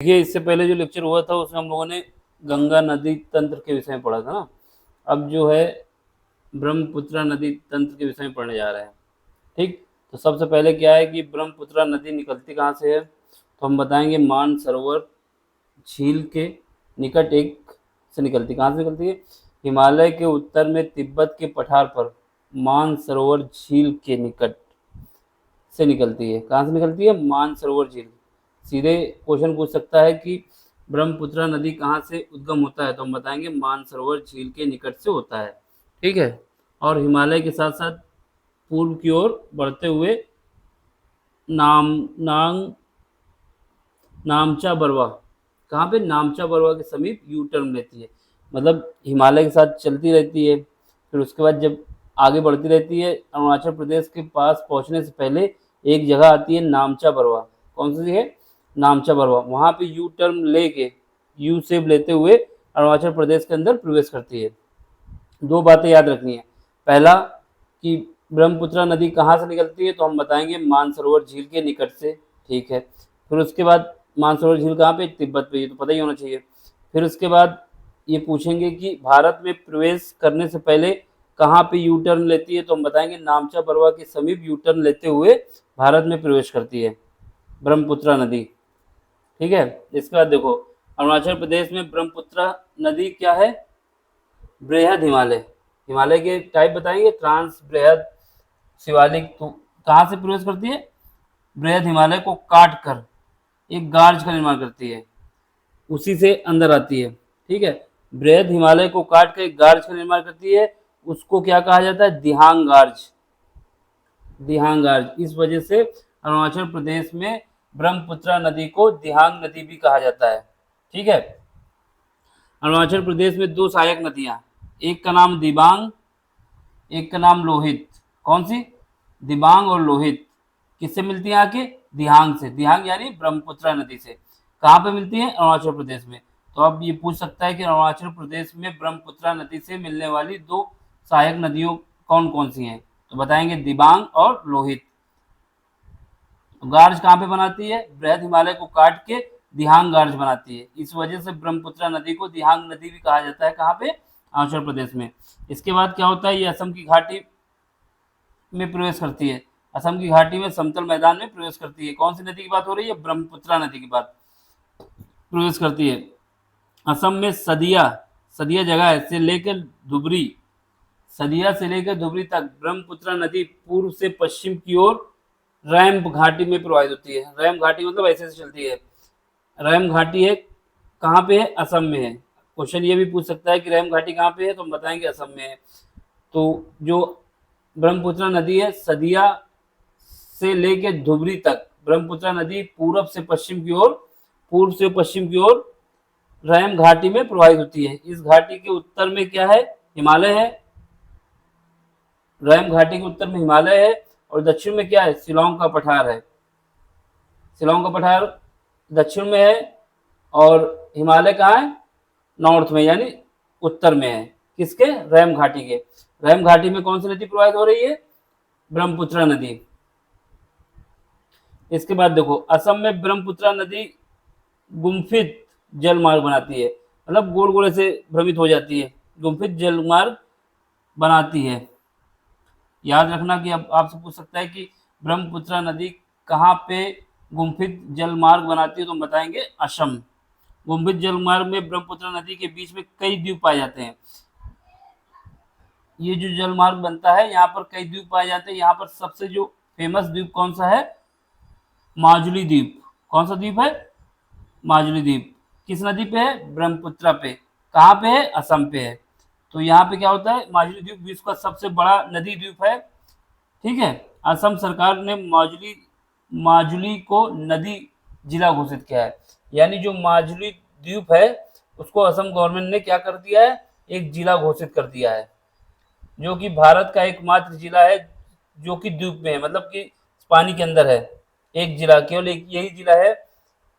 देखिए, इससे पहले जो लेक्चर हुआ था उसमें हम लोगों ने गंगा नदी तंत्र के विषय में पढ़ा था ना। अब जो है ब्रह्मपुत्रा नदी तंत्र के विषय में पढ़ने जा रहे हैं। ठीक, तो सबसे पहले क्या है कि ब्रह्मपुत्रा नदी निकलती कहाँ से है, तो हम बताएंगे मानसरोवर झील के निकट एक से निकलती। कहाँ से निकलती है? हिमालय के उत्तर में तिब्बत के पठार पर मानसरोवर झील के निकट से निकलती है। कहाँ से निकलती है? मानसरोवर झील। सीधे क्वेश्चन पूछ सकता है कि ब्रह्मपुत्रा नदी कहाँ से उद्गम होता है, तो हम बताएंगे मानसरोवर झील के निकट से होता है। ठीक है, और हिमालय के साथ साथ पूर्व की ओर बढ़ते हुए नामचा बरवा, कहाँ पे? नामचा बरवा के समीप यू टर्न लेती है। मतलब हिमालय के साथ चलती रहती है, फिर उसके बाद जब आगे बढ़ती रहती है, अरुणाचल प्रदेश के पास पहुंचने से पहले एक जगह आती है नामचा बरवा। कौन सी है? नामचा बरवा। वहाँ पे यू टर्न लेके, यू शेप लेते हुए अरुणाचल प्रदेश के अंदर प्रवेश करती है। दो बातें याद रखनी है। पहला कि ब्रह्मपुत्रा नदी कहाँ से निकलती है, तो हम बताएंगे मानसरोवर झील के निकट से। ठीक है, फिर उसके बाद मानसरोवर झील कहाँ पे? तिब्बत पे, ये तो पता ही होना चाहिए। फिर उसके बाद ये पूछेंगे कि भारत में प्रवेश करने से पहले कहाँ पे यू टर्न लेती है, तो हम बताएंगे नामचा बरवा के समीप यू टर्न लेते हुए भारत में प्रवेश करती है ब्रह्मपुत्रा नदी। ठीक है, इसके बाद देखो अरुणाचल प्रदेश में ब्रह्मपुत्रा नदी क्या है? बृहद हिमालय। हिमालय के टाइप बताएंगे, ट्रांस, बृहद, शिवालिक। तो कहाँ से प्रवेश करती है? बृहद हिमालय को काट कर एक गार्ज का निर्माण करती है, उसी से अंदर आती है। ठीक है, बृहद हिमालय को काट कर एक गार्ज का निर्माण करती है, उसको क्या कहा जाता है? दिहांग गार्ज। दिहांग गार्ज। इस वजह से अरुणाचल प्रदेश में ब्रह्मपुत्रा नदी को दिहांग नदी भी कहा जाता है। ठीक है, अरुणाचल प्रदेश में दो सहायक नदियां, एक का नाम दिबांग, एक का नाम लोहित। कौन सी? दिबांग और लोहित। किससे मिलती है? आके दिहांग से। दिहांग यानी ब्रह्मपुत्रा नदी से। कहाँ पे मिलती है? अरुणाचल प्रदेश में। तो अब ये पूछ सकता है कि अरुणाचल प्रदेश में ब्रह्मपुत्रा नदी से मिलने वाली दो सहायक नदियों कौन कौन सी हैं, तो बताएंगे दिबांग और लोहित। गार्ज कहाँ पे बनाती है? बृहद हिमालय को काट के दिहांग गार्ज बनाती है। इस वजह से ब्रह्मपुत्रा नदी को दिहांग नदी भी कहा जाता है। कहाँ पे? अरुणाचल प्रदेश में। इसके बाद क्या होता है? ये असम की घाटी में प्रवेश करती है। असम की घाटी में समतल मैदान में प्रवेश करती है। कौन सी नदी की बात हो रही है? ब्रह्मपुत्रा नदी की बात प्रवेश करती है। असम में सदिया, सदिया जगह है, से लेकर धुबरी, सदिया से लेकर धुबरी तक ब्रह्मपुत्रा नदी पूर्व से पश्चिम की ओर रैम घाटी में प्रवाहित होती है। रैम घाटी मतलब ऐसे से चलती है। रैम घाटी है, कहाँ पे है? असम में है। क्वेश्चन ये भी पूछ सकता है कि रैम घाटी कहाँ पे है, तो हम बताएंगे असम में है। तो जो ब्रह्मपुत्रा नदी है, सदिया से लेकर धुबरी तक ब्रह्मपुत्रा नदी पूर्व से पश्चिम की ओर, पूर्व से पश्चिम की ओर रैम घाटी में प्रवाहित होती है। इस घाटी के उत्तर में क्या है? हिमालय है। रैम घाटी के उत्तर में हिमालय है, और दक्षिण में क्या है? शिलोंग का पठार है। शिलोंग का पठार दक्षिण में है, और हिमालय कहाँ है? नॉर्थ में, यानी उत्तर में है। किसके? रैम घाटी के। रैम घाटी में कौन सी नदी प्रवाहित हो रही है? ब्रह्मपुत्रा नदी। इसके बाद देखो असम में ब्रह्मपुत्रा नदी गुम्फित जलमार्ग बनाती है, मतलब गोल गोल से भ्रमित हो जाती है, गुम्फित जलमार्ग बनाती है। याद रखना कि अब आपसे पूछ सकता है कि ब्रह्मपुत्रा नदी कहाँ पे गुम्फित जलमार्ग बनाती है, तो हम बताएंगे असम। गुम्फित जलमार्ग में ब्रह्मपुत्रा नदी के बीच में कई द्वीप पाए जाते हैं। ये जो जलमार्ग बनता है, यहाँ पर कई द्वीप पाए जाते हैं। यहाँ पर सबसे जो फेमस द्वीप कौन सा है? माजुली द्वीप। कौन सा द्वीप है? माजुली द्वीप। किस नदी पे है? ब्रह्मपुत्रा पे। कहाँ पे है? असम पे है। तो यहाँ पे क्या होता है? माजुली द्वीप विश्व का सबसे बड़ा नदी द्वीप है। ठीक है, असम सरकार ने माजुली माजुली को नदी जिला घोषित किया है। यानी जो माजुली द्वीप है उसको असम गवर्नमेंट ने क्या कर दिया है? एक जिला घोषित कर दिया है, जो कि भारत का एकमात्र जिला है जो कि द्वीप में है, मतलब कि पानी के अंदर है। एक जिला, केवल एक यही जिला है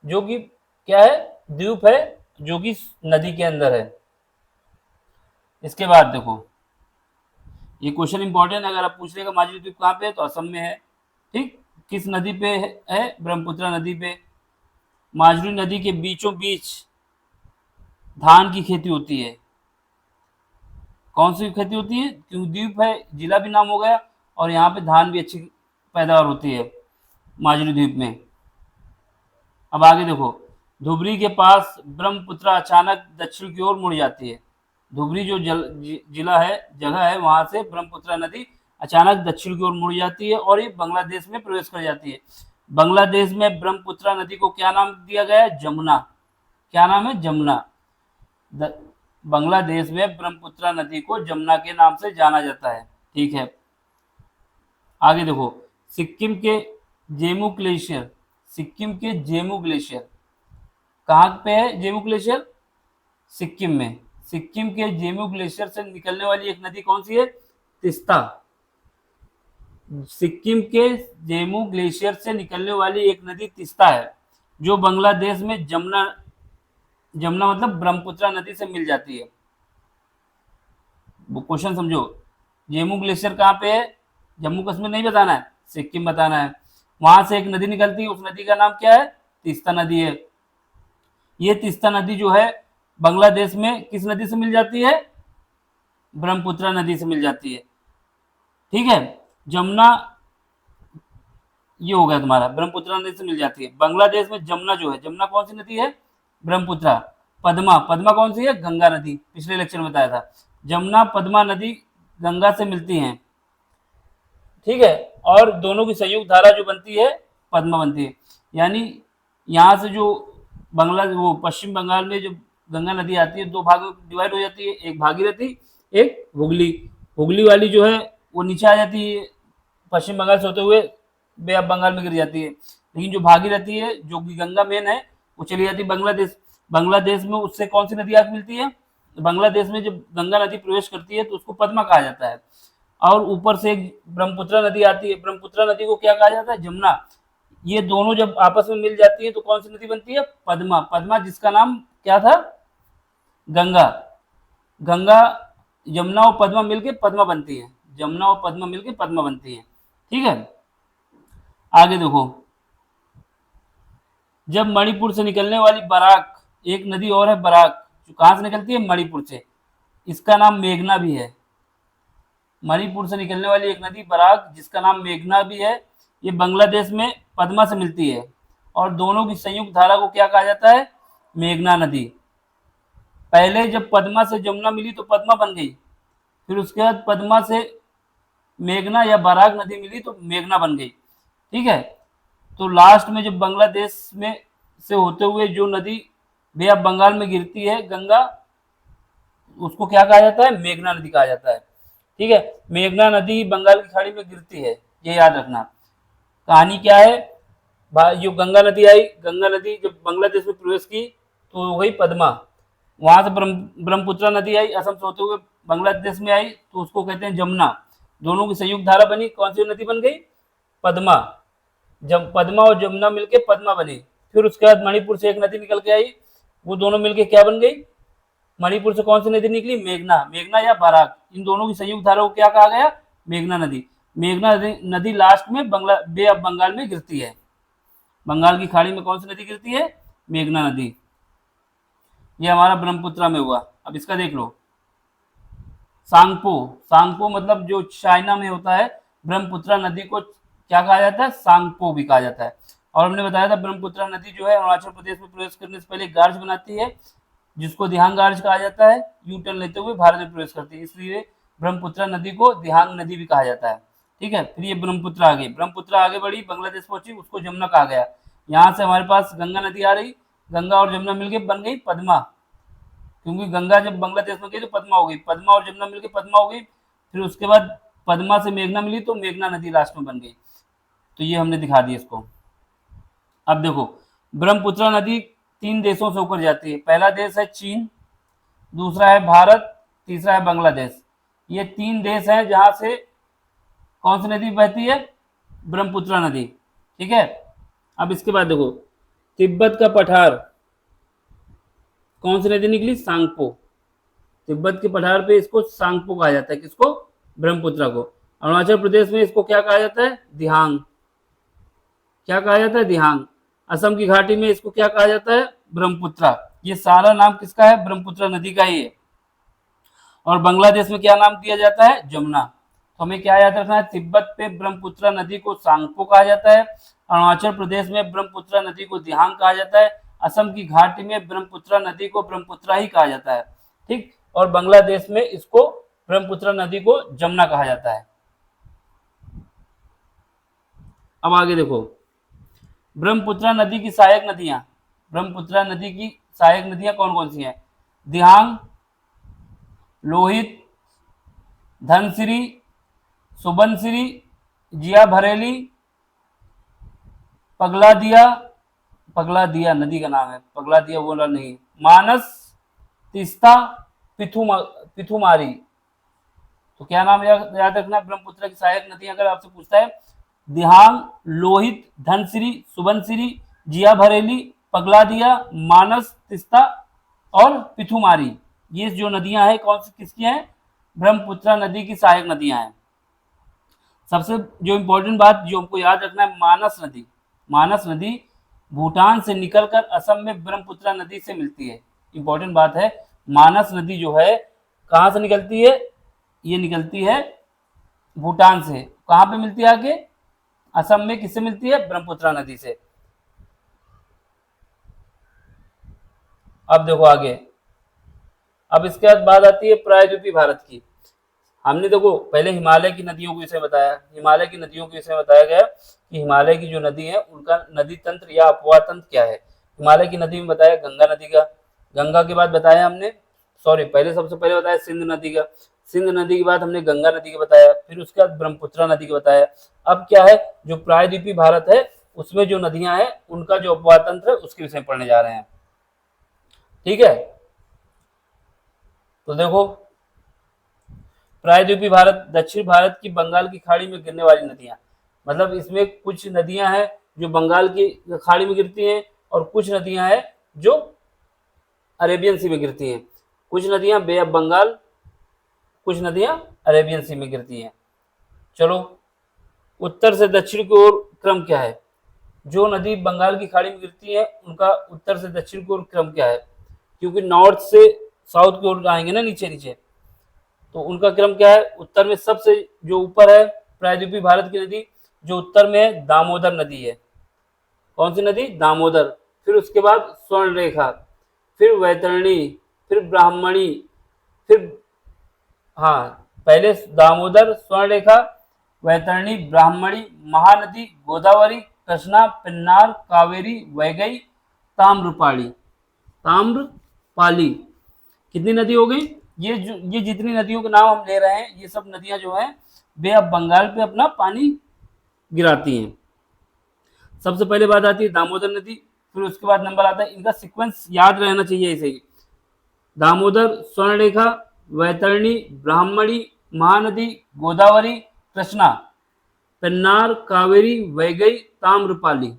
जो कि क्या है? द्वीप है, जो कि नदी के अंदर है। इसके बाद देखो ये क्वेश्चन इंपॉर्टेंट है, अगर आप पूछ लेगा माजुली द्वीप कहाँ पे है, तो असम में है। ठीक, किस नदी पे है? ब्रह्मपुत्रा नदी पे। माजुली नदी के बीचों बीच धान की खेती होती है। कौन सी खेती होती है? क्यों द्वीप है, जिला भी नाम हो गया, और यहाँ पे धान भी अच्छी पैदावार होती है माजुली द्वीप में। अब आगे देखो, धुबरी के पास ब्रह्मपुत्र अचानक दक्षिण की ओर मुड़ जाती है। धुबरी जो जिला है, जगह है, वहां से ब्रह्मपुत्र नदी अचानक दक्षिण की ओर मुड़ जाती है और ये बांग्लादेश में प्रवेश कर जाती है। बांग्लादेश में ब्रह्मपुत्र नदी को क्या नाम दिया गया है? जमुना। क्या नाम है? जमुना। बांग्लादेश में ब्रह्मपुत्र नदी को जमुना के नाम से जाना जाता है। ठीक है, आगे देखो, सिक्किम के जेमू ग्लेशियर, सिक्किम के जेमू ग्लेशियर कहाँ पे है? जेमू ग्लेशियर सिक्किम में। सिक्किम के जेमू ग्लेशियर से निकलने वाली एक नदी कौन सी है? तिस्ता। सिक्किम के जेमू ग्लेशियर से निकलने वाली एक नदी तिस्ता है, जो बांग्लादेश में जमुना, जमुना मतलब ब्रह्मपुत्र नदी से मिल जाती है। वो क्वेश्चन समझो, जेमू ग्लेशियर कहाँ पे है? जम्मू कश्मीर नहीं बताना है, सिक्किम बताना है। वहां से एक नदी निकलती है, उस नदी का नाम क्या है? तीस्ता नदी है। ये तीस्ता नदी जो है बांग्लादेश में किस नदी से मिल जाती है? ब्रह्मपुत्र नदी से मिल जाती है। ठीक है, जमुना ये हो गया तुम्हारा, ब्रह्मपुत्र नदी से मिल जाती है। बांग्लादेश में जमुना जो है, जमुना कौन सी नदी है? ब्रह्मपुत्र। पद्मा, पद्मा कौन सी है? गंगा नदी, पिछले लेक्चर में बताया था। जमुना पद्मा नदी गंगा से मिलती हैं। ठीक है, और दोनों की संयुक्त धारा जो बनती है पद्मा बनती है। यानी यहाँ से जो वो पश्चिम बंगाल में जो गंगा नदी आती है, दो भागों में डिवाइड हो जाती है, एक भागीरथी, एक हुगली। हुगली वाली जो है वो नीचे आ जाती है, पश्चिम बंगाल से होते हुए बे ऑफ बंगाल में गिर जाती है। लेकिन जो भागीरथी है, जो कि गंगा मेन है, वो चली जाती है बांग्लादेश। बांग्लादेश में उससे कौन सी नदी आके मिलती है? बांग्लादेश में जब गंगा नदी प्रवेश करती है तो उसको पद्मा कहा जाता है, और ऊपर से ब्रह्मपुत्र नदी आती है, ब्रह्मपुत्र नदी को क्या कहा जाता है? जमुना। ये दोनों जब आपस में मिल जाती है तो कौन सी नदी बनती है? पद्मा। पद्मा जिसका नाम क्या था? गंगा। गंगा, यमुना और पद्मा मिलके पद्मा बनती है, जमुना और पद्मा मिलके पद्मा बनती है। ठीक है, आगे देखो, जब मणिपुर से निकलने वाली बराक, एक नदी और है बराक, जो कहां से निकलती है? मणिपुर से। इसका नाम मेघना भी है। मणिपुर से निकलने वाली एक नदी बराक, जिसका नाम मेघना भी है, ये बांग्लादेश में पद्मा से मिलती है, और दोनों की संयुक्त धारा को क्या कहा जाता है? मेघना नदी। पहले जब पद्मा से जमुना मिली तो पद्मा बन गई, फिर उसके बाद पद्मा से मेघना या बराक नदी मिली तो मेघना बन गई। ठीक है, तो लास्ट में जब बांग्लादेश में से होते हुए जो नदी बे ऑफ बंगाल में गिरती है गंगा, उसको क्या कहा जाता है? मेघना नदी कहा जाता है। ठीक है, मेघना नदी बंगाल की खाड़ी में गिरती है, ये याद रखना। कहानी क्या है? जो गंगा नदी आई, गंगा नदी जब बांग्लादेश में प्रवेश की तो हो गई पद्मा। वहां से ब्रह्मपुत्र नदी आई, असम से होते हुए बांग्लादेश में आई, तो उसको कहते हैं जमुना। दोनों की संयुक्त धारा बनी, कौन सी नदी बन गई? पद्मा। जब पद्मा और जमुना मिलके पद्मा बनी, फिर उसके बाद मणिपुर से एक नदी निकल के आई, वो दोनों मिलके क्या बन गई? मणिपुर से कौन सी नदी निकली? मेघना। मेघना या बराक, इन दोनों की संयुक्त धारा को क्या कहा गया? मेघना नदी। मेघना नदी लास्ट में बे ऑफ बंगाल में गिरती है। बंगाल की खाड़ी में कौन सी नदी गिरती है? मेघना नदी। ये हमारा ब्रह्मपुत्र में हुआ। अब इसका देख लो, सांगपो। सांगपो मतलब जो चाइना में होता है, ब्रह्मपुत्र नदी को क्या कहा जाता है? सांगपो भी कहा जाता है। और हमने बताया था ब्रह्मपुत्र नदी जो है अरुणाचल प्रदेश में प्रवेश करने से पहले गार्ज बनाती है, जिसको दिहांग गार्ज कहा जाता है। यू टर्न लेते हुए भारत में प्रवेश करती है, इसलिए ब्रह्मपुत्र नदी को दिहांग नदी भी कहा जाता है। ठीक है, फिर ये ब्रह्मपुत्र आगे, ब्रह्मपुत्र आगे बढ़ी, बांग्लादेश पहुंची, उसको जमुना कहा गया। यहाँ से हमारे पास गंगा नदी आ रही, गंगा और जमुना मिलकर बन गई पद्मा, क्योंकि गंगा जब बांग्लादेश में गई तो पद्मा हो गई, पद्मा और जमुना मिलकर पद्मा हो गई। फिर उसके बाद पद्मा से मेघना मिली तो मेघना नदी लास्ट में बन गई। तो ये हमने दिखा दिया इसको। अब देखो, ब्रह्मपुत्र नदी 3 देशों से होकर जाती है। पहला देश है चीन, दूसरा है भारत, तीसरा है बांग्लादेश। ये 3 देश हैं जहां से कौन सी नदी बहती है? ब्रह्मपुत्र नदी। ठीक है, अब इसके बाद देखो, तिब्बत का पठार, कौन सी नदी निकली? सांगपो। तिब्बत के पठार पे इसको सांगपो कहा जाता है, किसको? ब्रह्मपुत्र को। अरुणाचल प्रदेश में इसको क्या कहा जाता है? दिहांग। क्या कहा जाता है? दिहांग। असम की घाटी में इसको क्या कहा जाता है? ब्रह्मपुत्रा। ये सारा नाम किसका है? ब्रह्मपुत्रा नदी का ही है। और बांग्लादेश में क्या नाम दिया जाता है? जमुना। तो हमें क्या याद रखना है? तिब्बत पे ब्रह्मपुत्रा नदी को सांगपो कहा जाता है। अरुणाचल प्रदेश में ब्रह्मपुत्रा नदी को दिहांग कहा जाता है। असम की घाटी में ब्रह्मपुत्रा नदी को ब्रह्मपुत्रा ही कहा जाता है। ठीक। और बांग्लादेश में इसको ब्रह्मपुत्रा नदी को जमुना कहा जाता है। अब आगे देखो, ब्रह्मपुत्रा नदी की सहायक नदियां, ब्रह्मपुत्रा नदी की सहायक नदियां कौन कौन सी हैं? दिहांग, लोहित, धनसिरी, सुबनसिरी, जिया भरेली, पगलादिया, पगलादिया नदी का नाम है, पगलादिया बोला नहीं, मानस, तीस्ता, पिथुमारी। तो क्या नाम याद रखना? ब्रह्मपुत्र की सहायक नदी अगर आपसे पूछता है, दिहांग, लोहित, धनसिरी, सुबनसिरी, जिया भरेली, पगलादिया, मानस, तिस्ता और पिथुमारी। ये जो नदियां हैं कौन सी किसकी हैं? ब्रह्मपुत्र नदी की सहायक नदियां हैं। सबसे जो इम्पोर्टेंट बात जो हमको याद रखना है, मानस नदी, मानस नदी भूटान से निकलकर असम में ब्रह्मपुत्र नदी से मिलती है। इंपॉर्टेंट बात है, मानस नदी जो है कहाँ से निकलती है? ये निकलती है भूटान से। कहाँ पे मिलती है? आगे असम में किससे मिलती है? ब्रह्मपुत्र नदी से। अब देखो आगे, अब इसके बाद बात आती है प्रायद्वीपीय भारत की। हमने देखो पहले हिमालय की नदियों के विषय बताया, हिमालय की नदियों के विषय में बताया गया कि हिमालय की जो नदी है उनका नदी तंत्र या अपवाह तंत्र क्या है। हिमालय की नदी में बताया गंगा नदी का, गंगा के बाद बताया हमने, सॉरी पहले सबसे पहले बताया सिंध नदी का, सिंध नदी के बाद हमने गंगा नदी का बताया, फिर उसके बाद ब्रह्मपुत्र नदी का बताया। अब क्या है, जो प्रायद्वीपीय भारत है उसमें जो नदियां हैं उनका जो अपवाह तंत्र है उसके विषय पढ़ने जा रहे हैं। ठीक है, तो देखो प्रायद्वीपीय भारत, दक्षिण भारत की बंगाल की खाड़ी में गिरने वाली नदियां, मतलब इसमें कुछ नदियां हैं जो बंगाल की खाड़ी में गिरती हैं और कुछ नदियां हैं जो अरेबियन सी में गिरती हैं। कुछ नदियां बे ऑफ बंगाल, कुछ नदियां अरेबियन सी में गिरती हैं। चलो, उत्तर से दक्षिण की ओर क्रम क्या है? जो नदी बंगाल की खाड़ी में गिरती है उनका उत्तर से दक्षिण की ओर क्रम क्या है? क्योंकि नॉर्थ से साउथ की ओर आएंगे ना नीचे नीचे, तो उनका क्रम क्या है? उत्तर में सबसे जो ऊपर है प्रायद्वीपीय भारत की नदी जो उत्तर में है दामोदर नदी है। कौन सी नदी? दामोदर। फिर उसके बाद स्वर्ण रेखा, फिर वैतरणी, फिर ब्राह्मणी, फिर हाँ पहले दामोदर, स्वर्ण रेखा, वैतरणी, ब्राह्मणी, महानदी, गोदावरी, कृष्णा, पेन्नार, कावेरी, वैगई, ताम्रपाली, ताम्रपाली। कितनी नदी हो गई? ये जितनी नदियों के नाम हम ले रहे हैं ये सब नदियां जो हैं बे ऑफ बंगाल पे अपना पानी गिराती हैं। सबसे पहले बात आती है दामोदर नदी, फिर उसके बाद नंबर आता है, इनका सीक्वेंस याद रहना चाहिए ऐसे ही, दामोदर, स्वर्णरेखा, वैतरणी, ब्राह्मणी, महानदी, गोदावरी, कृष्णा, पेन्नार, कावेरी, वैगई, ताम्रपाली।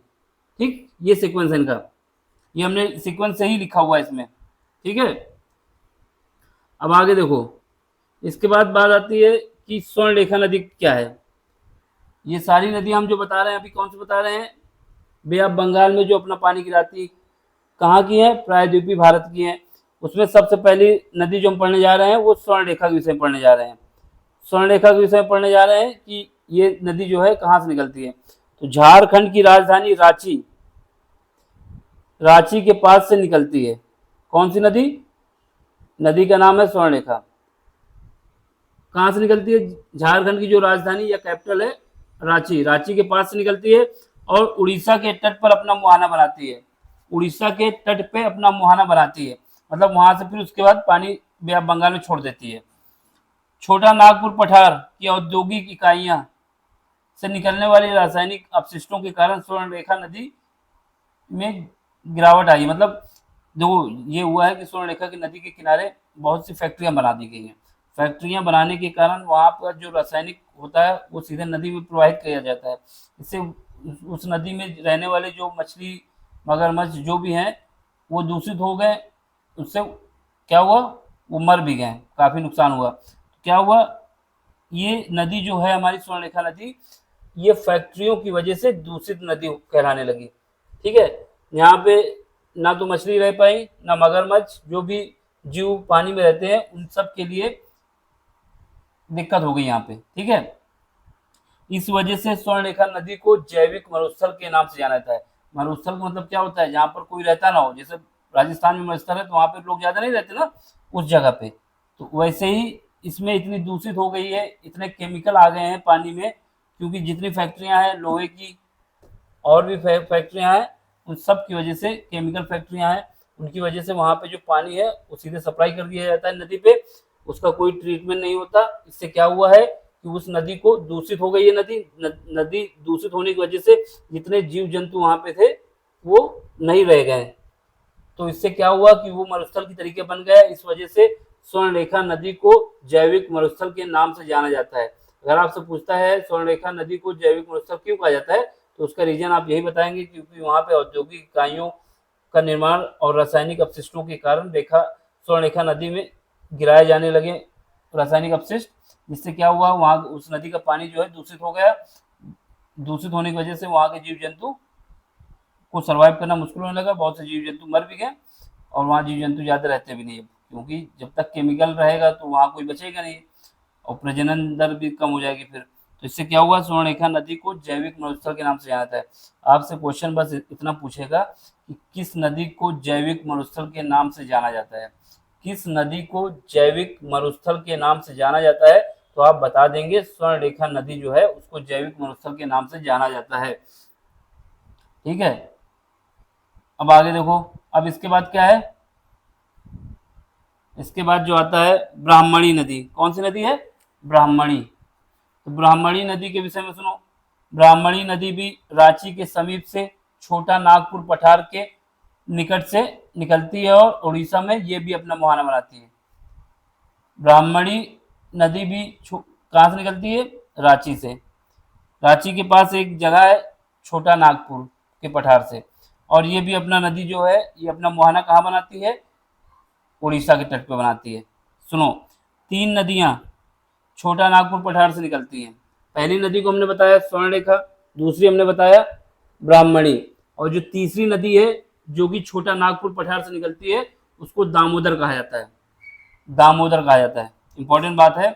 ठीक, ये सीक्वेंस है इनका, ये हमने सीक्वेंस से ही लिखा हुआ है इसमें। ठीक है, अब आगे देखो, इसके बाद बात आती है कि स्वर्णरेखा नदी क्या है। ये सारी नदी हम जो बता रहे हैं अभी कौन सी बता रहे हैं? बे ऑफ बंगाल में जो अपना पानी गिराती, कहाँ की है? प्रायद्वीपीय भारत की है। उसमें सबसे पहली नदी जो हम पढ़ने जा रहे हैं वो स्वर्णरेखा के विषय में पढ़ने जा रहे हैं। स्वर्णरेखा के विषय में पढ़ने जा रहे हैं कि ये नदी जो है कहाँ से निकलती है। तो झारखंड की राजधानी रांची, रांची के पास से निकलती है। कौन सी नदी? नदी का नाम है स्वर्णरेखा। कहाँ से निकलती है? झारखंड की जो राजधानी या कैपिटल है रांची, रांची के पास से निकलती है और उड़ीसा के तट पर अपना मुहाना बनाती है। उड़ीसा के तट पे अपना मुहाना बनाती है, मतलब वहां से फिर उसके बाद पानी बे ऑफ बंगाल में छोड़ देती है। छोटा नागपुर पठार की औद्योगिक इकाइयां से निकलने वाले रासायनिक अपशिष्टों के कारण स्वर्णरेखा नदी में गिरावट आई। मतलब देखो ये हुआ है कि स्वर्णरेखा की नदी के किनारे बहुत सी फैक्ट्रियां बना दी गई हैं। फैक्ट्रियां बनाने के कारण वहाँ पर जो रासायनिक होता है वो सीधे नदी में प्रवाहित किया जाता है। इससे उस नदी में रहने वाले जो मछली, मगरमच्छ जो भी हैं वो दूषित हो गए। उससे क्या हुआ? वो मर भी गए, काफ़ी नुकसान हुआ। क्या हुआ? ये नदी जो है हमारी स्वर्णरेखा नदी, ये फैक्ट्रियों की वजह से दूषित नदी कहलाने लगी। ठीक है। यहाँ पे ना तो मछली रह पाई, ना मगरमच्छ, जो भी जीव पानी में रहते हैं उन सब के लिए दिक्कत हो गई यहाँ पे, ठीक है। इस वजह से स्वर्णरेखा नदी को जैविक मरुस्थल के नाम से जाना जाता है। मरुस्थल का मतलब क्या होता है, जहाँ पर कोई रहता ना हो, जैसे राजस्थान में मरुस्थल है तो वहाँ पे लोग ज्यादा नहीं रहते ना उस जगह पे, तो वैसे ही इसमें इतनी दूषित हो गई है, इतने केमिकल आ गए हैं पानी में, क्योंकि जितनी फैक्ट्रियां हैं लोहे की और भी फैक्ट्रियां हैं, उन सब की वजह से, केमिकल फैक्ट्रियां हैं उनकी वजह से वहाँ पे जो पानी है वो सीधे सप्लाई कर दिया जाता है नदी पे, उसका कोई ट्रीटमेंट नहीं होता। इससे क्या हुआ है कि उस नदी को दूषित हो गई है, नदी दूषित होने की वजह से जितने जीव जंतु वहाँ पे थे वो नहीं रह गए, तो इससे क्या हुआ कि वो मरुस्थल की तरीके बन गया। इस वजह से स्वर्णरेखा नदी को जैविक मरुस्थल के नाम से जाना जाता है। अगर आपसे पूछता है स्वर्णरेखा नदी को जैविक मरुस्थल क्यों कहा जाता है, तो उसका रीजन आप यही बताएंगे क्योंकि वहाँ पे औद्योगिक इकाइयों का निर्माण और रासायनिक अपशिष्टों के कारण स्वर्णरेखा नदी में गिराए जाने लगे रासायनिक अपशिष्ट, जिससे क्या हुआ वहाँ उस नदी का पानी जो है दूषित हो गया। दूषित होने की वजह से वहाँ के जीव जंतु को सर्वाइव करना मुश्किल होने लगा, बहुत से जीव जंतु मर भी गए और वहाँ जीव जंतु ज़्यादा रहते भी नहीं है, क्योंकि जब तक केमिकल रहेगा तो वहाँ कोई बचेगा नहीं और प्रजनन दर भी कम हो जाएगी फिर। तो इससे क्या हुआ, स्वर्णरेखा नदी को जैविक मरुस्थल के नाम से जाना जाता है। आपसे क्वेश्चन बस इतना पूछेगा कि किस नदी को जैविक मरुस्थल के नाम से जाना जाता है, किस नदी को जैविक मरुस्थल के नाम से जाना जाता है, तो आप बता देंगे स्वर्णरेखा नदी जो है उसको जैविक मरुस्थल के नाम से जाना जाता है, ठीक है। अब आगे देखो, अब इसके बाद क्या है, इसके बाद जो आता है ब्राह्मणी नदी। कौन सी नदी है, ब्राह्मणी। तो ब्राह्मणी नदी के विषय में सुनो। ब्राह्मणी नदी भी रांची के समीप से छोटा नागपुर पठार के निकट से निकलती है और उड़ीसा में ये भी अपना मुहाना बनाती है। ब्राह्मणी नदी भी कहाँ से निकलती है, रांची से। रांची के पास एक जगह है छोटा नागपुर के पठार से, और ये भी अपना नदी जो है ये अपना मुहाना कहाँ बनाती है, उड़ीसा के तट पे बनाती है। सुनो, 3 नदियां छोटा नागपुर पठार से निकलती हैं। पहली नदी को हमने बताया स्वर्णरेखा, दूसरी हमने बताया ब्राह्मणी, और जो तीसरी नदी है जो कि छोटा नागपुर पठार से निकलती है उसको दामोदर कहा जाता है, दामोदर कहा जाता है। इंपॉर्टेंट बात है,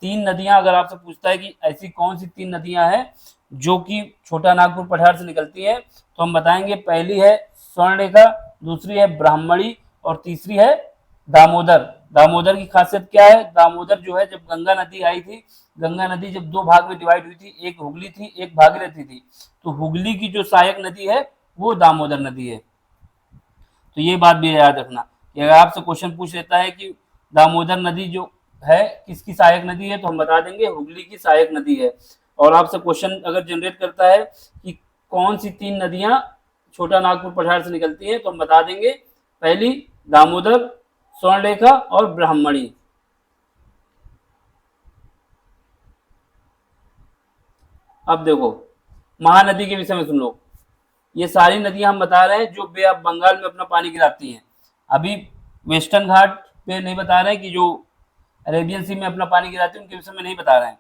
3 नदियां अगर आपसे पूछता है कि ऐसी कौन सी 3 नदियां हैं जो कि छोटा नागपुर पठार से निकलती हैं, तो हम बताएंगे पहली है स्वर्णरेखा, दूसरी है ब्राह्मणी और तीसरी है दामोदर। दामोदर की खासियत क्या है, दामोदर जो है जब गंगा नदी आई थी, गंगा नदी जब 2 भाग में डिवाइड हुई थी, एक हुगली थी एक भागीरथी थी, तो हुगली की जो सहायक नदी है वो दामोदर नदी है। तो ये बात भी याद रखना कि अगर आपसे क्वेश्चन पूछ लेता है कि दामोदर नदी जो है किसकी सहायक नदी है, तो हम बता देंगे हुगली की सहायक नदी है। और आपसे क्वेश्चन अगर जनरेट करता है कि कौन सी 3 नदियां छोटा नागपुर पठार से निकलती हैं, तो हम बता देंगे पहली दामोदर, स्वर्णरेखा और ब्राह्मणी। अब देखो महानदी के विषय में सुन लो। ये सारी नदियां हम बता रहे हैं जो बे ऑफ बंगाल में अपना पानी गिराती हैं। अभी वेस्टर्न घाट पे नहीं बता रहे हैं कि जो अरेबियन सी में अपना पानी गिराती है उनके विषय में नहीं बता रहे हैं।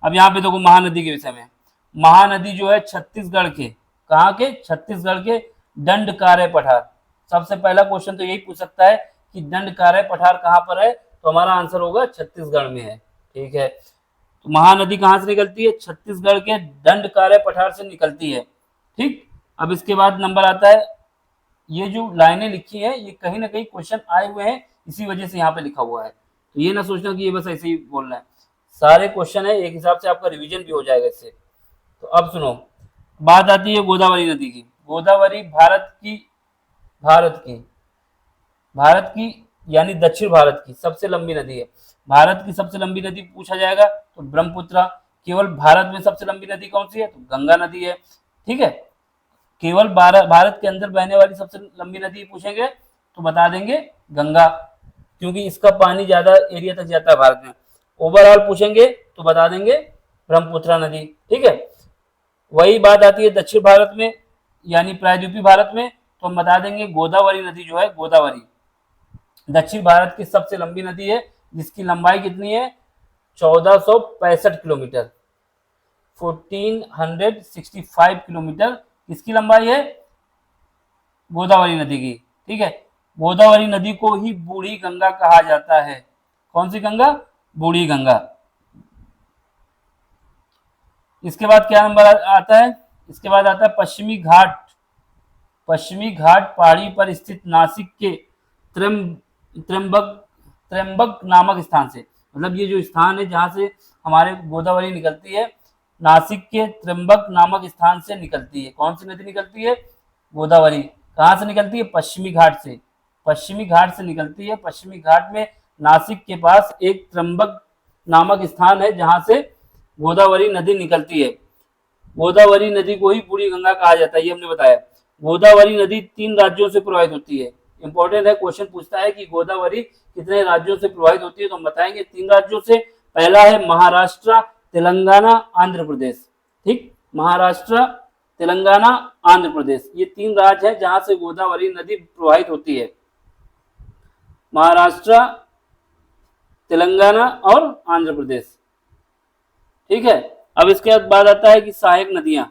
अब यहाँ पे देखो महानदी के विषय में। महानदी जो है छत्तीसगढ़ के, कहाँ के, छत्तीसगढ़ के दंडकारय पठार। सबसे पहला क्वेश्चन तो यही पूछ सकता है कि दंडकारय पठार कहाँ पर है, तो हमारा आंसर होगा छत्तीसगढ़ में है, ठीक है। तो महानदी कहाँ से निकलती है, छत्तीसगढ़ के दंडकारय पठार से निकलती है, ठीक। अब इसके बाद नंबर आता है, ये जो लाइनें लिखी हैं ये कहीं ना कहीं क्वेश्चन आए हुए हैं, इसी वजह से यहाँ पे लिखा हुआ है, तो ये ना सोचना कि ये बस ऐसे ही बोलना है, सारे क्वेश्चन है, एक हिसाब से आपका रिवीजन भी हो जाएगा इससे। तो अब सुनो, बात आती है गोदावरी नदी की। गोदावरी भारत की भारत की यानी दक्षिण भारत की सबसे लंबी नदी है। भारत की सबसे लंबी नदी पूछा जाएगा तो ब्रह्मपुत्र। केवल भारत में सबसे लंबी नदी कौन सी है, तो गंगा नदी है, ठीक है। केवल भारत के अंदर बहने वाली सबसे लंबी नदी पूछेंगे तो बता देंगे गंगा, क्योंकि इसका पानी ज्यादा एरिया तक जाता है भारत में। ओवरऑल पूछेंगे तो बता देंगे ब्रह्मपुत्र नदी, ठीक है। वही बात आती है दक्षिण भारत में यानी प्रायद्वीपीय भारत में, तो हम बता देंगे गोदावरी नदी जो है, गोदावरी दक्षिण भारत की सबसे लंबी नदी है, जिसकी लंबाई कितनी है, 1465 किलोमीटर, 1465 किलोमीटर किसकी लंबाई है? गोदावरी नदी की। ठीक है, गोदावरी नदी को ही बूढ़ी गंगा कहा जाता है। कौन सी गंगा? बूढ़ी गंगा। इसके बाद क्या नंबर आता है? इसके बाद आता है पश्चिमी घाट। पश्चिमी घाट पहाड़ी पर स्थित नासिक के त्र्यंबक त्र्यंबक नामक स्थान से, मतलब ये जो स्थान है जहां से हमारे गोदावरी निकलती है, नासिक के त्र्यंबक नामक स्थान से निकलती है। कौन सी नदी निकलती है? गोदावरी। कहाँ से निकलती है? पश्चिमी घाट से। पश्चिमी घाट से निकलती है। पश्चिमी घाट में नासिक के पास एक त्र्यंबक नामक स्थान है जहां से गोदावरी नदी निकलती है। गोदावरी नदी को ही बूढ़ी गंगा कहा जाता है, ये हमने बताया। गोदावरी नदी 3 राज्यों से प्रवाहित होती है। इंपॉर्टेंट है, क्वेश्चन पूछता है कि गोदावरी कितने राज्यों से प्रवाहित होती है, तो हम बताएंगे 3 राज्यों से। पहला है महाराष्ट्र, तेलंगाना, आंध्र प्रदेश। ठीक, महाराष्ट्र, तेलंगाना, आंध्र प्रदेश, ये 3 राज्य है जहां से गोदावरी नदी प्रवाहित होती है। महाराष्ट्र, तेलंगाना और आंध्र प्रदेश। ठीक है, अब इसके बाद आता है कि सहायक नदियां।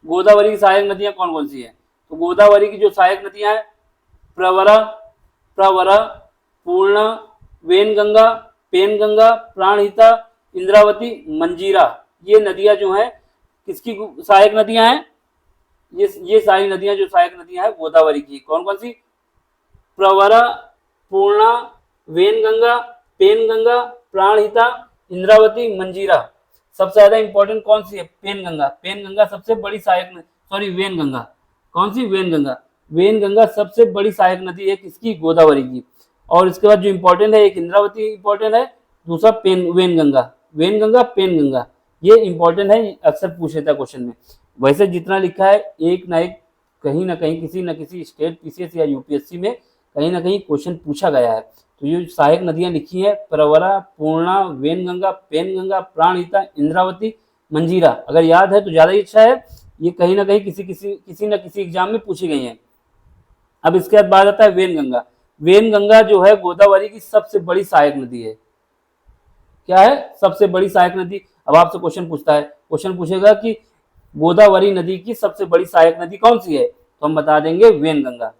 गोदावरी की सहायक नदियां कौन कौन सी है? तो गोदावरी की जो सहायक नदियां हैं, प्रवरा, प्रवरा, पूर्णा, वेनगंगा, पेनगंगा, प्राणहिता, इंद्रावती, मंजीरा, ये नदियां जो हैं किसकी सहायक नदियां हैं? ये सारी नदियां जो सहायक नदियां हैं गोदावरी की। कौन कौन सी? प्रवरा, पूर्णा, वेनगंगा, पेनगंगा, प्राणहिता, इंद्रावती, मंजीरा। सबसे ज्यादा इंपॉर्टेंट कौन सी है? पेनगंगा। पेनगंगा सबसे बड़ी सहायक, सॉरी वेनगंगा। कौन सी? वेनगंगा। वेनगंगा सबसे बड़ी सहायक नदी है किसकी? गोदावरी की। और इसके बाद जो इंपॉर्टेंट है, एक इंद्रावती इंपॉर्टेंट है, दूसरा वेनगंगा। वेनगंगा, पेनगंगा, ये इंपॉर्टेंट है, अक्सर पूछ लेता है क्वेश्चन में। वैसे जितना लिखा है एक ना एक कहीं ना कहीं किसी न किसी स्टेट पीसीएस या यूपीएससी में कहीं ना कहीं क्वेश्चन पूछा गया है। तो ये सहायक नदियां लिखी हैं, प्रवरा, पूर्णा, वेनगंगा, पेनगंगा, प्राणहिता, इंद्रावती, मंजीरा। अगर याद है तो ज्यादा ही अच्छा है, ये कहीं ना कहीं किसी न किसी एग्जाम में पूछी गई है। अब इसके बाद बात आता है वेनगंगा। वेनगंगा जो है गोदावरी की सबसे बड़ी सहायक नदी है। क्या है? सबसे बड़ी सहायक नदी। अब आपसे क्वेश्चन पूछता है, क्वेश्चन पूछेगा कि गोदावरी नदी की सबसे बड़ी सहायक नदी कौन सी है, तो हम बता देंगे वेनगंगा।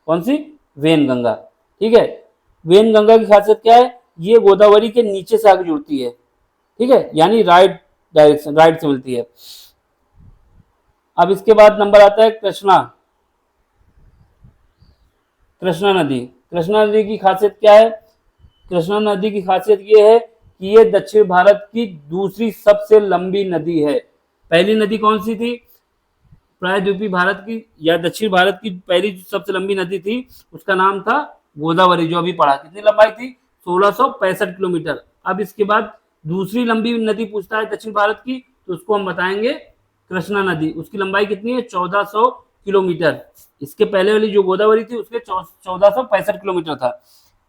कौन सी? वेनगंगा। ठीक है, वेनगंगा की खासियत क्या है? ये गोदावरी के नीचे से आगे जुड़ती है। ठीक है, यानी राइट डायरेक्शन, राइट से मिलती है। अब इसके बाद नंबर आता है कृष्णा। कृष्णा नदी। कृष्णा नदी की खासियत क्या है? कृष्णा नदी की खासियत ये है कि ये दक्षिण भारत की दूसरी सबसे लंबी नदी है। पहली नदी कौन सी थी? प्रायद्वीपीय भारत की या दक्षिण भारत की पहली सबसे लंबी नदी थी, उसका नाम था गोदावरी, जो अभी पढ़ा। कितनी लंबाई थी? 1665 किलोमीटर। अब इसके बाद दूसरी लंबी नदी पूछता है दक्षिण भारत की, तो उसको हम बताएंगे कृष्णा नदी। उसकी लंबाई कितनी है? 1400 किलोमीटर। इसके पहले वाली जो गोदावरी थी उसके 1465 किलोमीटर था।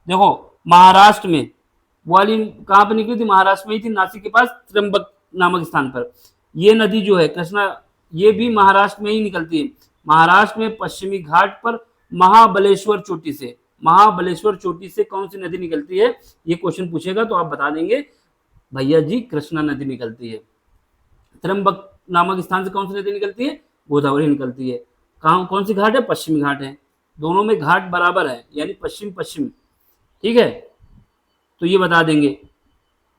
देखो महाराष्ट्र में वाली कहाँ पर निकली थी? महाराष्ट्र में ही थी, नासिक के पास त्र्यंबक नामक स्थान पर। ये नदी जो है कृष्णा, ये भी महाराष्ट्र में ही निकलती है। महाराष्ट्र में पश्चिमी घाट पर महाबलेश्वर चोटी से, महाबलेश्वर चोटी से कौन सी नदी निकलती है? ये क्वेश्चन पूछेगा तो आप बता देंगे भैया जी कृष्णा नदी निकलती है। त्र्यंबक नामक स्थान से कौन सी नदी निकलती है? गोदावरी निकलती है। कहाँ, कौन सी घाट है? पश्चिमी घाट है। दोनों में घाट बराबर है, यानी पश्चिम पश्चिम। ठीक है, तो ये बता देंगे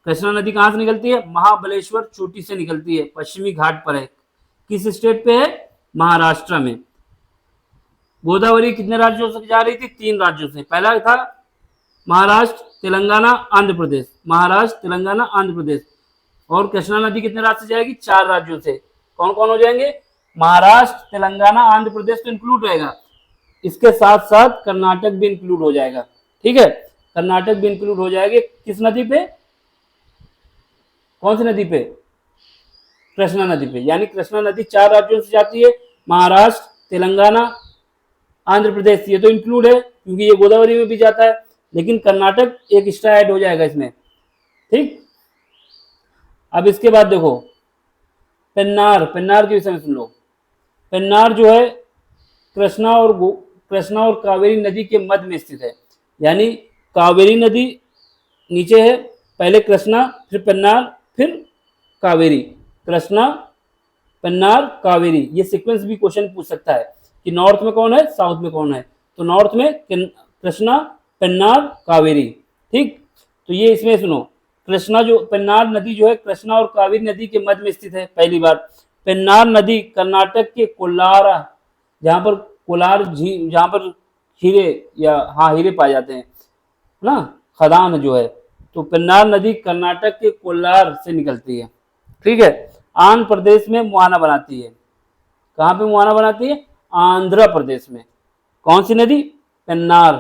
कृष्णा नदी कहाँ से निकलती है? महाबलेश्वर चोटी से निकलती है, पश्चिमी घाट पर है। किस स्टेट पे है? महाराष्ट्र में। गोदावरी कितने राज्यों से जा रही थी? 3 राज्यों से। पहला था महाराष्ट्र, तेलंगाना, आंध्र प्रदेश। महाराष्ट्र, तेलंगाना, आंध्र प्रदेश। और कृष्णा नदी कितने राज्य से जाएगी? 4 राज्यों से। कौन कौन हो जाएंगे? महाराष्ट्र, तेलंगाना, आंध्र प्रदेश तो इंक्लूड रहेगा, इसके साथ साथ कर्नाटक भी इंक्लूड हो जाएगा। ठीक है, कर्नाटक भी इंक्लूड हो जाएंगे। किस नदी पे? कौन सी नदी पे? कृष्णा नदी पे। यानी कृष्णा नदी 4 राज्यों से जाती है, महाराष्ट्र, तेलंगाना, आंध्र प्रदेश, ये तो इंक्लूड है क्योंकि ये गोदावरी में भी जाता है, लेकिन कर्नाटक एक एक्स्ट्रा ऐड हो जाएगा इसमें। ठीक, अब इसके बाद देखो पेन्नार। पेन्नार के विषय में सुन लो। पेन्नार जो है कृष्णा और कावेरी नदी के मध्य में स्थित है। यानी कावेरी नदी नीचे है, पहले कृष्णा, फिर पेन्नार, फिर कावेरी। कृष्णा, पेन्नार, कावेरी। ये सीक्वेंस भी क्वेश्चन पूछ सकता है कि नॉर्थ में कौन है, साउथ में कौन है। तो नॉर्थ में कृष्णा, पेन्नार, कावेरी। ठीक, तो ये इसमें सुनो, कृष्णा जो पेन्नार नदी जो है कृष्णा और कावेरी नदी के मध्य में स्थित है। पहली बात, पेन्नार नदी कर्नाटक के कोलार, जहाँ पर कोलार झील, जहाँ पर हीरे या हाँ हीरे पाए जाते हैं ना, खदान जो है, तो पेन्नार नदी कर्नाटक के कोलार से निकलती है। ठीक है, आंध्र प्रदेश में मुहाना बनाती है। कहाँ पे मुहाना बनाती है, आंध्र प्रदेश में। कौन सी नदी, पेन्नार।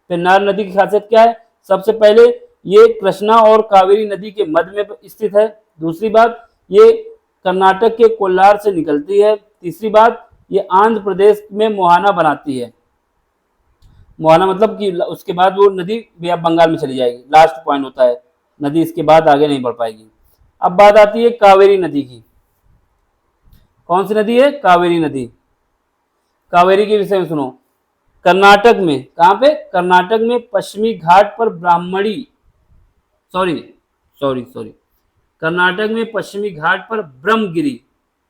पेन्नार नदी की खासियत क्या है, सबसे पहले ये कृष्णा और कावेरी नदी के मध्य में स्थित है। दूसरी बात, ये कर्नाटक के कोलार से निकलती है। तीसरी बात, ये आंध्र प्रदेश में मुहाना बनाती है। मुहाना मतलब कि उसके बाद वो नदी बे ऑफ बंगाल में चली जाएगी, लास्ट पॉइंट होता है, नदी इसके बाद आगे नहीं बढ़ पाएगी। अब बात आती है कावेरी नदी की। कौन सी नदी है, कावेरी नदी। कावेरी के विषय में सुनो, कर्नाटक में, कहाँ पे, कर्नाटक में पश्चिमी घाट पर ब्राह्मणी, सॉरी सॉरी सॉरी, कर्नाटक में पश्चिमी घाट पर ब्रह्मगिरी,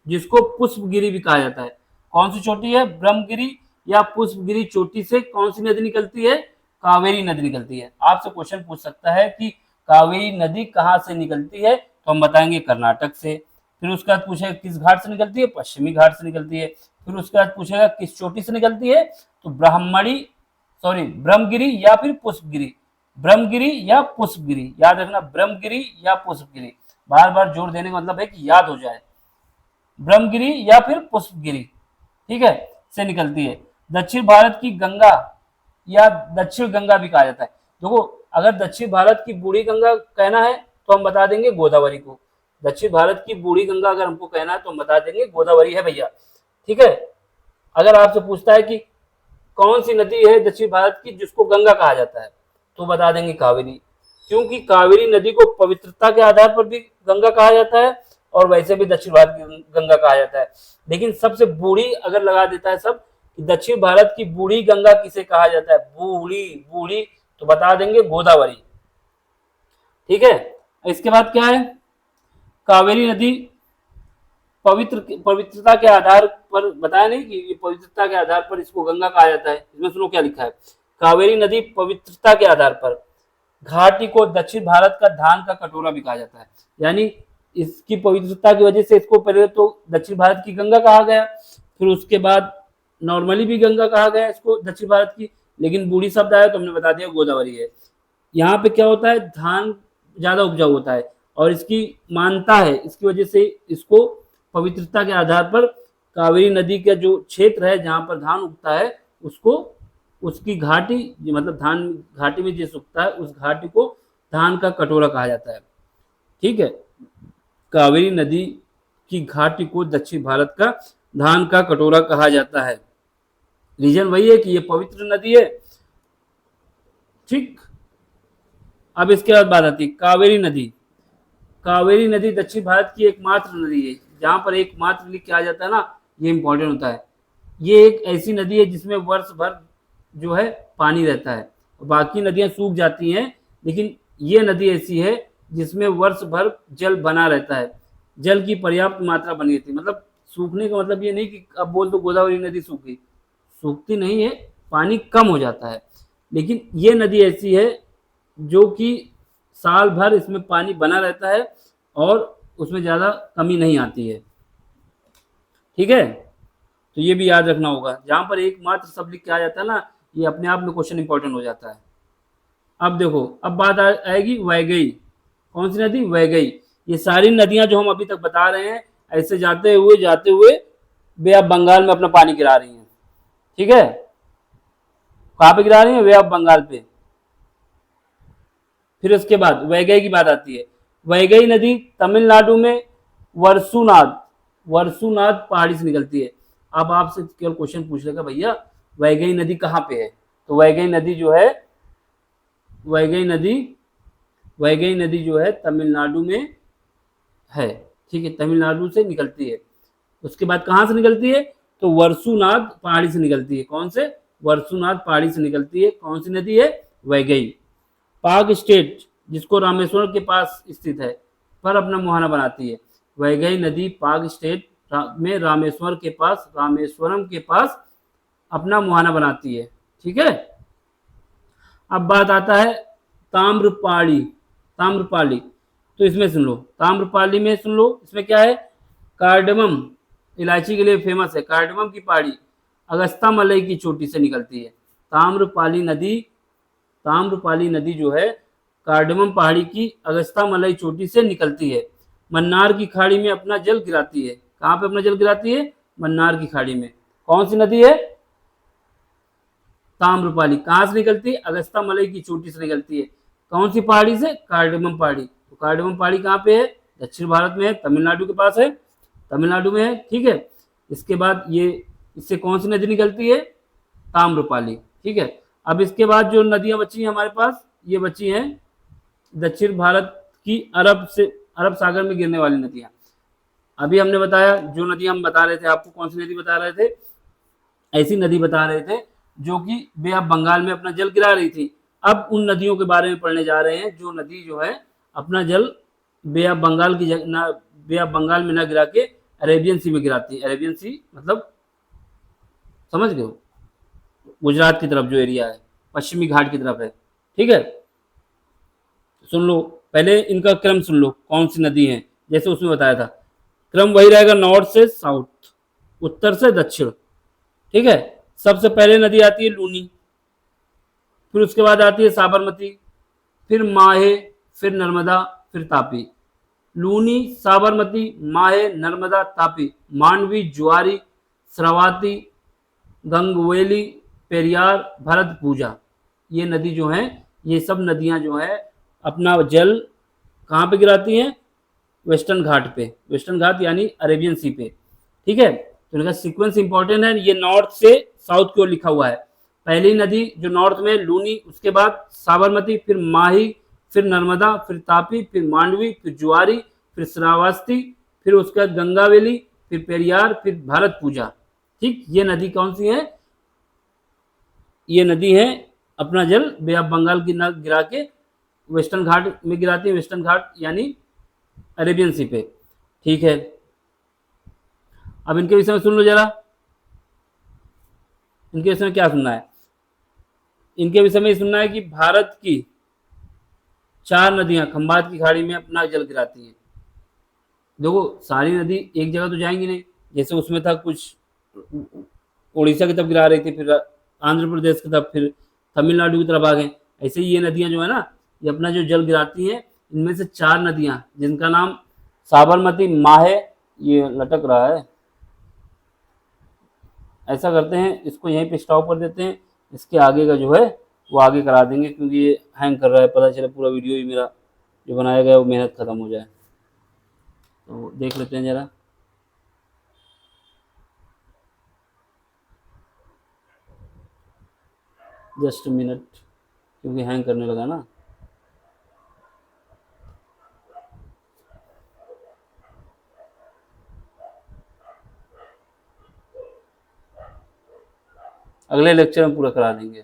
जिसको पुष्पगिरी भी कहा जाता है। कौन सी चोटी है, ब्रह्मगिरी या पुष्पगिरी चोटी से कौन सी नदी निकलती है, कावेरी नदी निकलती है। आपसे क्वेश्चन पूछ सकता है कि कावेरी नदी कहाँ से निकलती है, तो हम बताएंगे कर्नाटक से। फिर उसके बाद पूछेगा किस घाट से निकलती है, पश्चिमी घाट से निकलती है। फिर उसके बाद पूछेगा किस चोटी से निकलती है, तो ब्रह्मगिरी या फिर पुष्पगिरी, ब्रह्मगिरी या पुष्पगिरी, याद रखना, ब्रह्मगिरी या पुष्पगिरी, बार बार जोर देने का मतलब है कि याद हो जाए, ब्रह्मगिरी या फिर पुष्पगिरी, ठीक है, से निकलती है। दक्षिण भारत की गंगा या दक्षिण गंगा भी कहा जाता है। देखो, अगर दक्षिण भारत की बूढ़ी गंगा कहना है तो हम बता देंगे गोदावरी को। दक्षिण भारत की बूढ़ी गंगा अगर हमको कहना है तो हम बता देंगे गोदावरी है भैया। ठीक है, अगर आपसे पूछता है कि कौन सी नदी है दक्षिण भारत की जिसको गंगा कहा जाता है, तो बता देंगे कावेरी, क्योंकि कावेरी नदी को पवित्रता के आधार पर भी गंगा कहा जाता है और वैसे भी दक्षिण भारत की गंगा कहा जाता है। लेकिन सबसे बूढ़ी अगर लगा देता है सब, दक्षिण भारत की बूढ़ी गंगा किसे कहा जाता है, बूढ़ी बूढ़ी, तो बता देंगे गोदावरी। ठीक है, इसके बाद क्या है, कावेरी नदी पवित्रता के आधार पर, बताया नहीं कि ये पवित्रता के आधार पर इसको गंगा कहा जाता है। इसमें सुनो क्या लिखा है, कावेरी नदी पवित्रता के आधार पर घाटी को दक्षिण भारत का धान का कटोरा भी कहा जाता है। यानी इसकी पवित्रता की वजह से इसको पहले तो दक्षिण भारत की गंगा कहा गया, फिर उसके बाद नॉर्मली भी गंगा कहा गया इसको दक्षिण भारत की, लेकिन बूढ़ी शब्द आया तो हमने बता दिया गोदावरी है। यहाँ पे क्या होता है, धान ज्यादा उपजाऊ होता है और इसकी मानता है, इसकी वजह से इसको पवित्रता के आधार पर कावेरी नदी का जो क्षेत्र है जहाँ पर धान उगता है उसको, उसकी घाटी, मतलब धान घाटी में जिस उगता है उस घाटी को धान का कटोरा कहा जाता है। ठीक है, कावेरी नदी की घाटी को दक्षिण भारत का धान का कटोरा कहा जाता है। रीजन वही है कि ये पवित्र नदी है। ठीक, अब इसके बाद बात आती है कावेरी नदी। कावेरी नदी दक्षिण भारत की एकमात्र नदी है, जहां पर एकमात्र लिख के आ जाता है ना, ये इंपॉर्टेंट होता है। ये एक ऐसी नदी है जिसमें वर्ष भर जो है पानी रहता है, बाकी नदियां सूख जाती हैं, लेकिन ये नदी ऐसी है जिसमें वर्ष भर जल बना रहता है, जल की पर्याप्त मात्रा बनी रहती है। मतलब सूखने का मतलब ये नहीं कि अब बोल दो गोदावरी नदी सूख गई, सूखती नहीं है, पानी कम हो जाता है, लेकिन ये नदी ऐसी है जो कि साल भर इसमें पानी बना रहता है और उसमें ज़्यादा कमी नहीं आती है। ठीक है, तो ये भी याद रखना होगा, जहाँ पर एकमात्र शब्द लिख के आ जाता है ना, ये अपने आप में क्वेश्चन इंपॉर्टेंट हो जाता है। अब देखो, अब बात आएगी वैगई। कौन सी नदी, वैगई। ये सारी नदियां जो हम अभी तक बता रहे हैं ऐसे जाते हुए बे ऑफ बंगाल में अपना पानी गिरा रही हैं। ठीक है, कहाँ पे गिरा रही है, बे ऑफ बंगाल पे। फिर उसके बाद वैगई की बात आती है। वैगई नदी तमिलनाडु में वर्षुनाथ पहाड़ी से निकलती है। अब आपसे केवल क्वेश्चन पूछ लेगा भैया वैगई नदी कहाँ पे है, तो वैगई नदी जो है, वैगई नदी जो है तमिलनाडु में है। ठीक है, तमिलनाडु से निकलती है। उसके बाद कहाँ से निकलती है, तो वर्षुनाथ पहाड़ी से निकलती है। कौन से, वर्षुनाथ पहाड़ी से निकलती है। कौन सी नदी है, वैगई। पाक स्टेट, जिसको रामेश्वरम के पास स्थित है, पर अपना मुहाना बनाती है। वैगई नदी पाक स्टेट में रामेश्वरम के पास अपना मुहाना बनाती है। ठीक है, अब बात आता है ताम्रपाली। तो इसमें सुन लो, ताम्रपाली में सुन लो, इसमें क्या है, कार्डमम, इलायची के लिए फेमस है। कार्डमम की पहाड़ी अगस्ता मलई की चोटी से निकलती है। ताम्रपाली नदी जो है कार्डमम पहाड़ी की अगस्ता मलई चोटी से निकलती है। मन्नार की खाड़ी में अपना जल गिराती है। कहाँ पे अपना जल गिराती है? मन्नार की खाड़ी में। कौन सी नदी है? ताम्रपाली। कहाँ से निकलती है? अगस्ता मलई की चोटी से निकलती है। कौन सी पहाड़ी से? कार्डमम पहाड़ी। तो कार्डमम पहाड़ी कहाँ पे है? दक्षिण भारत में है, तमिलनाडु के पास है, तमिलनाडु में है। ठीक है, इसके बाद ये इससे कौन सी नदी निकलती है? ताम्रपाली। ठीक है, अब इसके बाद जो नदियां बची हैं हमारे पास, ये बची हैं दक्षिण भारत की अरब सागर में गिरने वाली नदियां। अभी हमने बताया, जो नदी हम बता रहे थे आपको, कौन सी नदी बता रहे थे? ऐसी नदी बता रहे थे जो कि बे ऑफ बंगाल में अपना जल गिरा रही थी। अब उन नदियों के बारे में पढ़ने जा रहे हैं जो नदी जो है अपना जल Bay of Bengal Bay of Bengal में ना गिरा के अरेबियन सी में गिराती है। अरेबियन सी मतलब समझ गए हो, गुजरात की तरफ जो एरिया है, पश्चिमी घाट की तरफ है। ठीक है, सुन लो, पहले इनका क्रम सुन लो, कौन सी नदी है। जैसे उसमें बताया था, क्रम वही रहेगा, नॉर्थ से साउथ, उत्तर से दक्षिण। ठीक है, सबसे पहले नदी आती है लूनी, फिर उसके बाद आती है साबरमती, फिर माहे, फिर नर्मदा, फिर तापी। लूनी, साबरमती, माहे, नर्मदा, तापी, मांडवी, ज्वारी, श्रावती, गंगवेली, पेरियार, भरतपूजा। ये नदी जो है, ये सब नदियां जो है अपना जल कहाँ पे गिराती हैं? वेस्टर्न घाट पे। वेस्टर्न घाट यानी अरेबियन सी पे। ठीक है, तो इनका सीक्वेंस इंपॉर्टेंट है। ये नॉर्थ से साउथ की ओर लिखा हुआ है। पहली नदी जो नॉर्थ में लूनी, उसके बाद साबरमती, फिर माही, फिर नर्मदा, फिर तापी, फिर मांडवी, फिर ज्वारी, फिर श्रावस्ती, फिर उसके बाद गंगावेली, फिर पेरियार, फिर भारतपूजा। ठीक, ये नदी कौन सी है? ये नदी है अपना जल बे ऑफ बंगाल की न गिरा के वेस्टर्न घाट में गिराती है। वेस्टर्न घाट यानी अरेबियन सी पे। ठीक है, अब इनके विषय में सुन लो जरा, इनके विषय में क्या सुनना है? इनके विषय में सुनना है कि भारत की 4 नदियां खंबात की खाड़ी में अपना जल गिराती हैं। देखो, सारी नदी एक जगह तो जाएंगी नहीं, जैसे उसमें था कुछ उड़ीसा की तरफ गिरा रही थी, फिर आंध्र प्रदेश की तरफ, फिर तमिलनाडु की तरफ आ गए। ऐसे ही ये नदियां जो है ना, ये अपना जो जल गिराती हैं, इनमें से 4 नदियां जिनका नाम साबरमती, माहे, ये लटक रहा है, ऐसा करते हैं, इसको यहीं पे स्टॉप कर देते हैं। इसके आगे का जो है वो आगे करा देंगे, क्योंकि ये हैंग कर रहा है, पता चले पूरा वीडियो ही मेरा जो बनाया गया वो मेहनत ख़त्म हो जाए। तो देख लेते हैं ज़रा, जस्ट मिनट, क्योंकि हैंग करने लगा ना। अगले लेक्चर में पूरा करा देंगे।